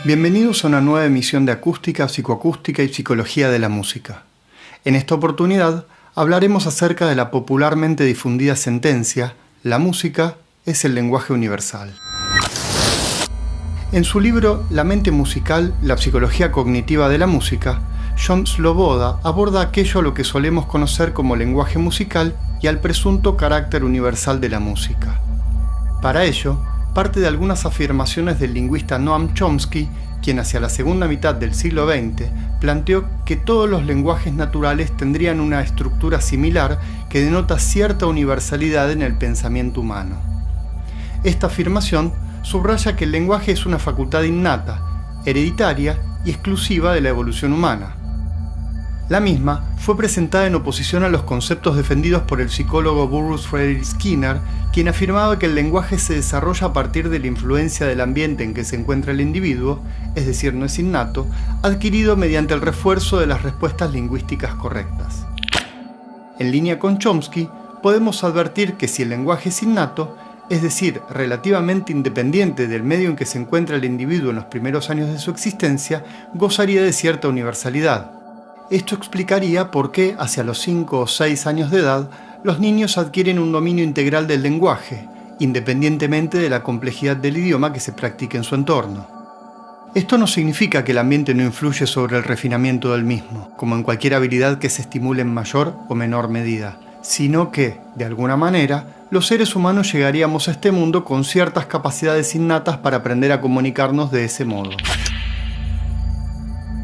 Bienvenidos a una nueva emisión de Acústica, Psicoacústica y Psicología de la Música. En esta oportunidad hablaremos acerca de la popularmente difundida sentencia «La música es el lenguaje universal». En su libro La mente musical, la psicología cognitiva de la música, Jon Sloboda aborda aquello a lo que solemos conocer como lenguaje musical y al presunto carácter universal de la música. Para ello, parte de algunas afirmaciones del lingüista Noam Chomsky, quien hacia la segunda mitad del siglo XX planteó que todos los lenguajes naturales tendrían una estructura similar que denota cierta universalidad en el pensamiento humano. Esta afirmación subraya que el lenguaje es una facultad innata, hereditaria y exclusiva de la evolución humana. La misma fue presentada en oposición a los conceptos defendidos por el psicólogo Burrhus Frederick Skinner, quien afirmaba que el lenguaje se desarrolla a partir de la influencia del ambiente en que se encuentra el individuo, es decir, no es innato, adquirido mediante el refuerzo de las respuestas lingüísticas correctas. En línea con Chomsky, podemos advertir que si el lenguaje es innato, es decir, relativamente independiente del medio en que se encuentra el individuo en los primeros años de su existencia, gozaría de cierta universalidad. Esto explicaría por qué, hacia los 5 o 6 años de edad, los niños adquieren un dominio integral del lenguaje, independientemente de la complejidad del idioma que se practique en su entorno. Esto no significa que el ambiente no influye sobre el refinamiento del mismo, como en cualquier habilidad que se estimule en mayor o menor medida, sino que, de alguna manera, los seres humanos llegaríamos a este mundo con ciertas capacidades innatas para aprender a comunicarnos de ese modo.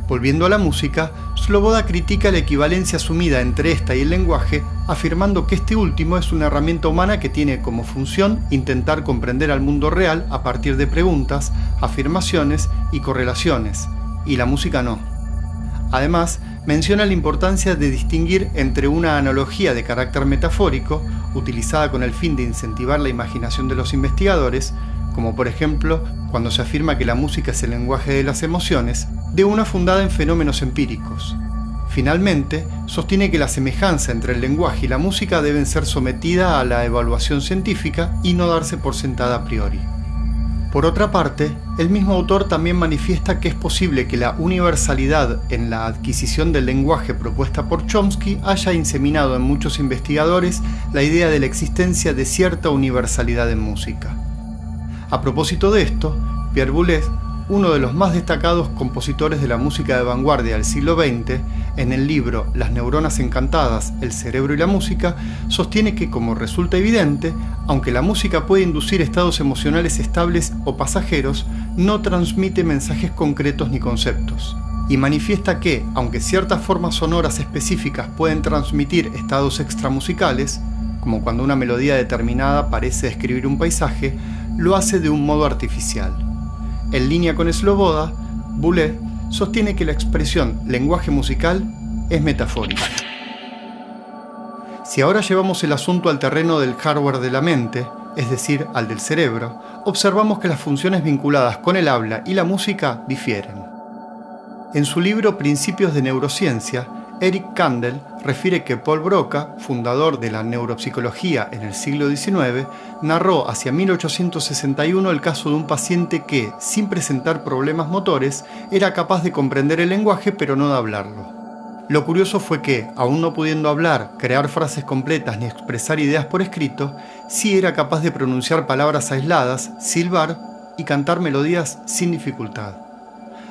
Volviendo a la música, Sloboda critica la equivalencia asumida entre esta y el lenguaje, afirmando que este último es una herramienta humana que tiene como función intentar comprender al mundo real a partir de preguntas, afirmaciones y correlaciones, y la música no. Además, menciona la importancia de distinguir entre una analogía de carácter metafórico, utilizada con el fin de incentivar la imaginación de los investigadores, como por ejemplo cuando se afirma que la música es el lenguaje de las emociones, de una fundada en fenómenos empíricos. Finalmente, sostiene que la semejanza entre el lenguaje y la música deben ser sometida a la evaluación científica y no darse por sentada a priori. Por otra parte, el mismo autor también manifiesta que es posible que la universalidad en la adquisición del lenguaje propuesta por Chomsky haya inseminado en muchos investigadores la idea de la existencia de cierta universalidad en música. A propósito de esto, Pierre Boulez, uno de los más destacados compositores de la música de vanguardia del siglo XX, en el libro Las neuronas encantadas, el cerebro y la música, sostiene que, como resulta evidente, aunque la música puede inducir estados emocionales estables o pasajeros, no transmite mensajes concretos ni conceptos. Y manifiesta que, aunque ciertas formas sonoras específicas pueden transmitir estados extramusicales, como cuando una melodía determinada parece describir un paisaje, lo hace de un modo artificial. En línea con Sloboda, Boulez sostiene que la expresión lenguaje musical es metafórica. Si ahora llevamos el asunto al terreno del hardware de la mente, es decir, al del cerebro, observamos que las funciones vinculadas con el habla y la música difieren. En su libro Principios de Neurociencia, Eric Kandel refiere que Paul Broca, fundador de la neuropsicología en el siglo XIX, narró hacia 1861 el caso de un paciente que, sin presentar problemas motores, era capaz de comprender el lenguaje pero no de hablarlo. Lo curioso fue que, aún no pudiendo hablar, crear frases completas ni expresar ideas por escrito, sí era capaz de pronunciar palabras aisladas, silbar y cantar melodías sin dificultad.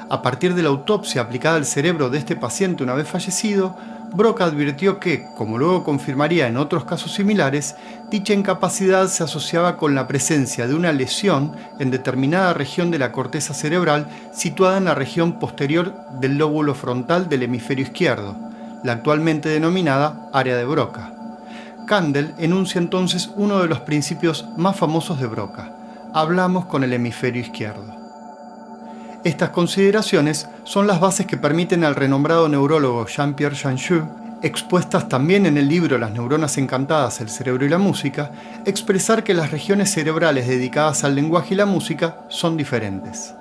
A partir de la autopsia aplicada al cerebro de este paciente una vez fallecido, Broca advirtió que, como luego confirmaría en otros casos similares, dicha incapacidad se asociaba con la presencia de una lesión en determinada región de la corteza cerebral situada en la región posterior del lóbulo frontal del hemisferio izquierdo, la actualmente denominada área de Broca. Kandel enuncia entonces uno de los principios más famosos de Broca: hablamos con el hemisferio izquierdo. Estas consideraciones son las bases que permiten al renombrado neurólogo Jean-Pierre Janjou, expuestas también en el libro Las neuronas encantadas, el cerebro y la música, expresar que las regiones cerebrales dedicadas al lenguaje y la música son diferentes.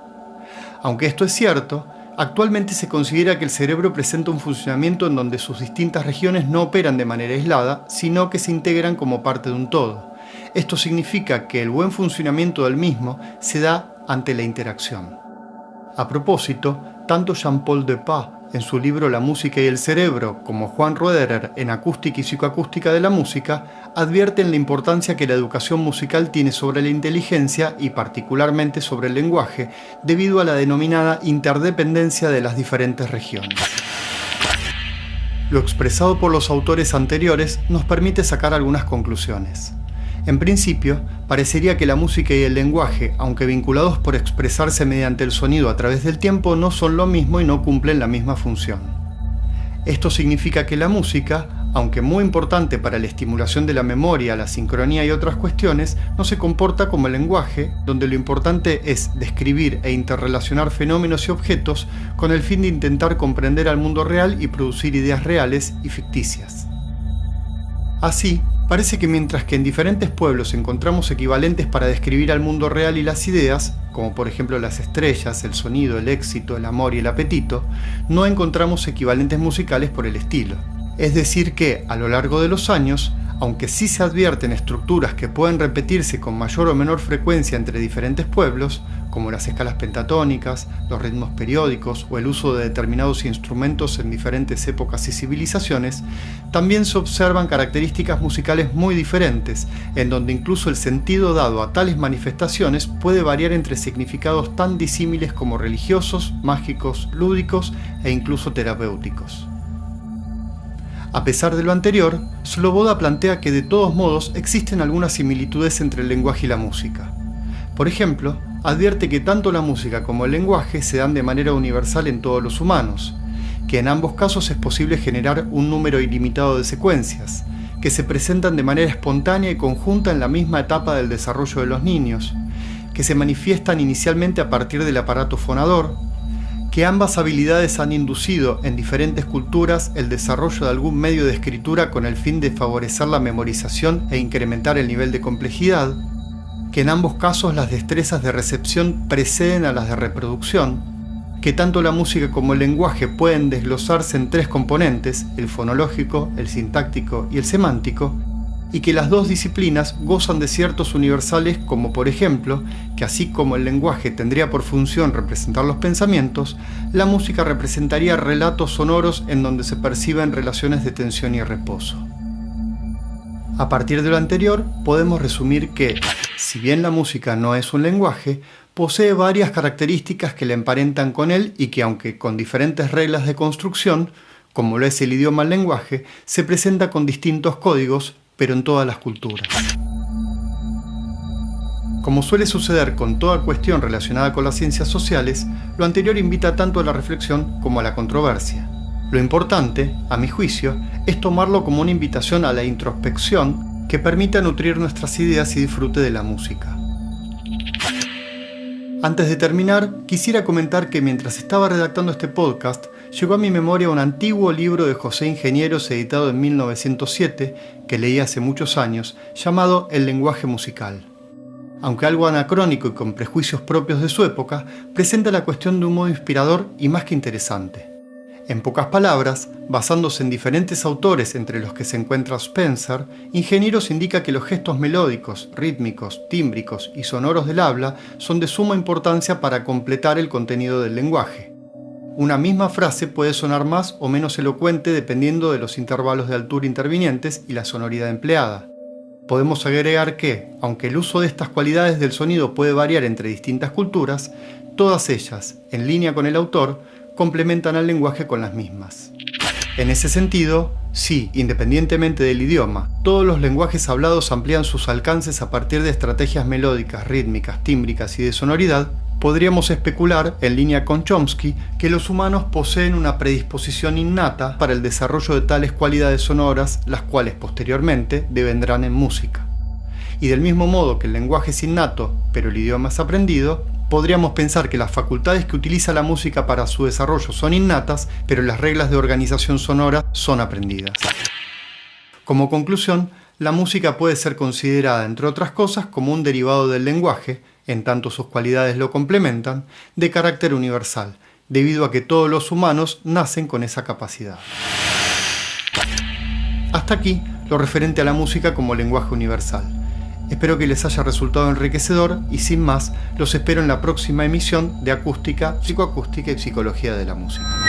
Aunque esto es cierto, actualmente se considera que el cerebro presenta un funcionamiento en donde sus distintas regiones no operan de manera aislada, sino que se integran como parte de un todo. Esto significa que el buen funcionamiento del mismo se da ante la interacción. A propósito, tanto Jean-Paul Dupas en su libro La música y el cerebro, como Juan Roederer en Acústica y psicoacústica de la música, advierten la importancia que la educación musical tiene sobre la inteligencia y particularmente sobre el lenguaje, debido a la denominada interdependencia de las diferentes regiones. Lo expresado por los autores anteriores nos permite sacar algunas conclusiones. En principio, parecería que la música y el lenguaje, aunque vinculados por expresarse mediante el sonido a través del tiempo, no son lo mismo y no cumplen la misma función. Esto significa que la música, aunque muy importante para la estimulación de la memoria, la sincronía y otras cuestiones, no se comporta como el lenguaje, donde lo importante es describir e interrelacionar fenómenos y objetos con el fin de intentar comprender al mundo real y producir ideas reales y ficticias. Así, parece que mientras que en diferentes pueblos encontramos equivalentes para describir al mundo real y las ideas, como por ejemplo las estrellas, el sonido, el éxito, el amor y el apetito, no encontramos equivalentes musicales por el estilo. Es decir que, a lo largo de los años, aunque sí se advierten estructuras que pueden repetirse con mayor o menor frecuencia entre diferentes pueblos, como las escalas pentatónicas, los ritmos periódicos o el uso de determinados instrumentos en diferentes épocas y civilizaciones, también se observan características musicales muy diferentes, en donde incluso el sentido dado a tales manifestaciones puede variar entre significados tan disímiles como religiosos, mágicos, lúdicos e incluso terapéuticos. A pesar de lo anterior, Sloboda plantea que de todos modos existen algunas similitudes entre el lenguaje y la música. Por ejemplo, advierte que tanto la música como el lenguaje se dan de manera universal en todos los humanos, que en ambos casos es posible generar un número ilimitado de secuencias, que se presentan de manera espontánea y conjunta en la misma etapa del desarrollo de los niños, que se manifiestan inicialmente a partir del aparato fonador, que ambas habilidades han inducido en diferentes culturas el desarrollo de algún medio de escritura con el fin de favorecer la memorización e incrementar el nivel de complejidad, que en ambos casos las destrezas de recepción preceden a las de reproducción, que tanto la música como el lenguaje pueden desglosarse en tres componentes, el fonológico, el sintáctico y el semántico, y que las dos disciplinas gozan de ciertos universales como por ejemplo, que así como el lenguaje tendría por función representar los pensamientos, la música representaría relatos sonoros en donde se perciben relaciones de tensión y reposo. A partir de lo anterior, podemos resumir que, si bien la música no es un lenguaje, posee varias características que le emparentan con él y que, aunque con diferentes reglas de construcción, como lo es el idioma al lenguaje, se presenta con distintos códigos, pero en todas las culturas. Como suele suceder con toda cuestión relacionada con las ciencias sociales, lo anterior invita tanto a la reflexión como a la controversia. Lo importante, a mi juicio, es tomarlo como una invitación a la introspección que permita nutrir nuestras ideas y disfrute de la música. Antes de terminar, quisiera comentar que mientras estaba redactando este podcast, llegó a mi memoria un antiguo libro de José Ingenieros editado en 1907, que leí hace muchos años, llamado El lenguaje musical. Aunque algo anacrónico y con prejuicios propios de su época, presenta la cuestión de un modo inspirador y más que interesante. En pocas palabras, basándose en diferentes autores entre los que se encuentra Spencer, Ingenieros indica que los gestos melódicos, rítmicos, tímbricos y sonoros del habla son de suma importancia para completar el contenido del lenguaje. Una misma frase puede sonar más o menos elocuente dependiendo de los intervalos de altura intervinientes y la sonoridad empleada. Podemos agregar que, aunque el uso de estas cualidades del sonido puede variar entre distintas culturas, todas ellas, en línea con el autor, complementan al lenguaje con las mismas. En ese sentido, sí, independientemente del idioma, todos los lenguajes hablados amplían sus alcances a partir de estrategias melódicas, rítmicas, tímbricas y de sonoridad, podríamos especular, en línea con Chomsky, que los humanos poseen una predisposición innata para el desarrollo de tales cualidades sonoras, las cuales posteriormente devendrán en música. Y del mismo modo que el lenguaje es innato, pero el idioma es aprendido, podríamos pensar que las facultades que utiliza la música para su desarrollo son innatas, pero las reglas de organización sonora son aprendidas. Como conclusión, la música puede ser considerada, entre otras cosas, como un derivado del lenguaje, en tanto sus cualidades lo complementan, de carácter universal, debido a que todos los humanos nacen con esa capacidad. Hasta aquí lo referente a la música como lenguaje universal. Espero que les haya resultado enriquecedor y sin más, los espero en la próxima emisión de Acústica, Psicoacústica y Psicología de la Música.